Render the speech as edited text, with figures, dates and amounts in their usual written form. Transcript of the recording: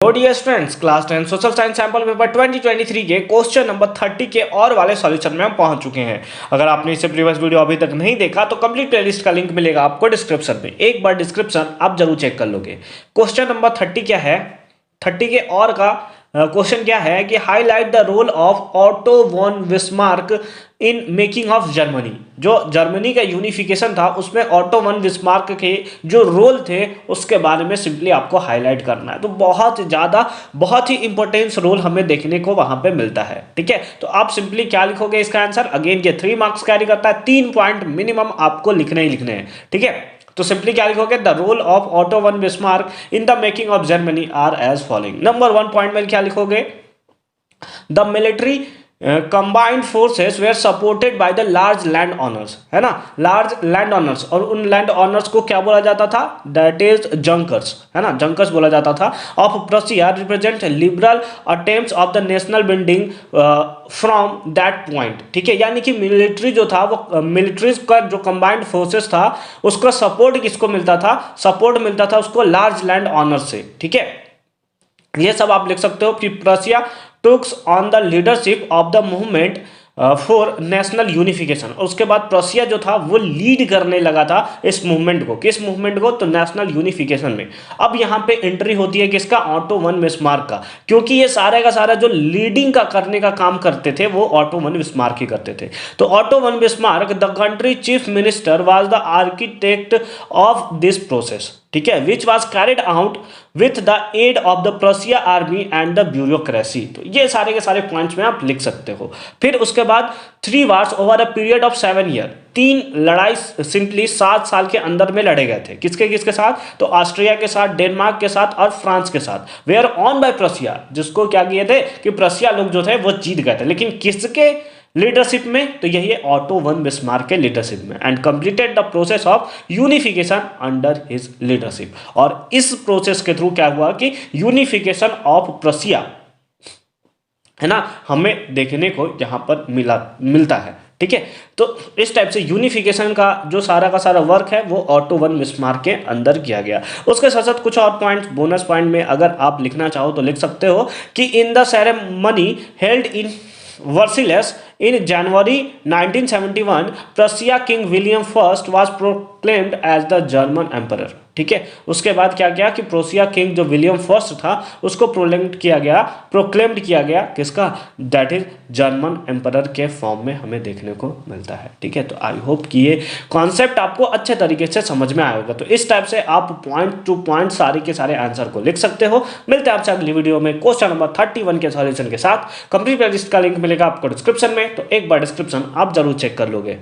Hello dear students, class 10 social science sample paper 2023 के question number 30 के और वाले सॉल्यूशन में हम पहुंच चुके हैं। अगर आपने इससे प्रीवियस वीडियो अभी तक नहीं देखा तो कंप्लीट प्लेलिस्ट का लिंक मिलेगा आपको डिस्क्रिप्शन में। एक बार डिस्क्रिप्शन आप जरूर चेक कर लोगे। क्वेश्चन नंबर 30 क्या है, 30 के और का क्वेश्चन क्या है कि highlight the role of Otto von Bismarck in making of Germany. जो जर्मनी का यूनिफिकेशन था उसमें ऑटो वन बिस्मार्क के जो रोल थे उसके बारे में सिंपली आपको हाईलाइट करना है। तो बहुत ही इंपॉर्टेंस रोल हमें देखने को वहां पे मिलता है। ठीक है, तो आप सिंपली क्या लिखोगे इसका आंसर। अगेन ये 3 मार्क्स कैरी करता है, 3 पॉइंट मिनिमम आपको लिखने ही लिखने हैं। ठीक है, तो सिंपली क्या लिखोगे, the role of Otto von Bismarck in the making of Germany are as following. Number 1 point में क्या लिखोगे, the military combined forces were supported by the large land owners, है ना, लार्ज लैंड ऑनर्स। और उन land owners को क्या बोला जाता था, दैट इज जंकर्स, है ना, जंकर्स बोला जाता था। Of Prussia represent liberal attempts of the national building from that point. ठीक है, यानी कि मिलिट्री जो था वो मिलिट्रीज का जो कंबाइंड फोर्सेस था उसको सपोर्ट किसको मिलता था, सपोर्ट मिलता था उसको लार्ज लैंड ऑनर से। ठीक है, ये सब आप लिख सकते हो कि Prussia took on the leadership of the movement for national unification. उसके बाद प्रोसिया जो था वो लीड करने लगा था इस मूवमेंट को, किस मूवमेंट को, तो नेशनल यूनिफिकेशन में। अब यहाँ पे एंट्री होती है किसका, ऑटो वन बिस्मार्क का, क्योंकि ये सारे का सारा जो लीडिंग का करने का काम करते थे वो ऑटो वन बिस्मार्क ही करते थे। तो Otto von Bismarck the country chief minister was the architect of this process. ठीक है, which was carried out with the aid of the Prussia army and the bureaucracy. तो ये सारे के सारे पॉइंट्स में आप लिख सकते हो। फिर उसके बाद 3 wars over a period of 7 year, 3 लड़ाई सिंपली 7 साल के अंदर में लड़े गए थे। किसके किसके साथ, तो ऑस्ट्रिया के साथ, डेनमार्क के साथ और फ्रांस के साथ। वेयर ऑन बाय प्रोसिया, जिसको क्या किए थे कि प्रोसिया लोग जो थे वो जीत गए थे, लेकिन किसके लीडरशिप में, तो यही है ऑटो वन बिस्मार्क के लीडरशिप में। And completed the process of unification under his leadership. और इस प्रोसेस के थ्रू क्या हुआ कि यूनिफिकेशन ऑफ प्रोसिया, है ना, हमें देखने को यहां पर मिलता है। ठीक है, तो इस टाइप से यूनिफिकेशन का जो सारा का सारा वर्क है वो ऑटो वन बिस्मार्क के अंदर किया गया। उसके साथ साथ कुछ और पॉइंट्स बोनस पॉइंट में अगर आप लिखना चाहो तो लिख सकते हो कि in the ceremony held in Versailles in January 1971, Prussia King William I was proclaimed as the German Emperor। ठीक है, उसके बाद क्या किया कि प्रोसिया किंग जो विलियम फर्स्ट था उसको प्रोक्लेम्ड किया गया किसका, दैट इज जर्मन एम्परर के फॉर्म में हमें देखने को मिलता है। ठीक है, तो आई होप कि ये कॉन्सेप्ट आपको अच्छे तरीके से समझ में आएगा। तो इस टाइप से आप पॉइंट टू पॉइंट सारे के सारे आंसर को लिख सकते हो। मिलते हैं आपसे अगली वीडियो में क्वेश्चन नंबर 31 के सॉल्यूशन के साथ। कंप्लीट प्लेलिस्ट का लिंक मिलेगा आपको डिस्क्रिप्शन में, तो एक बार डिस्क्रिप्शन आप जरूर चेक कर लोगे।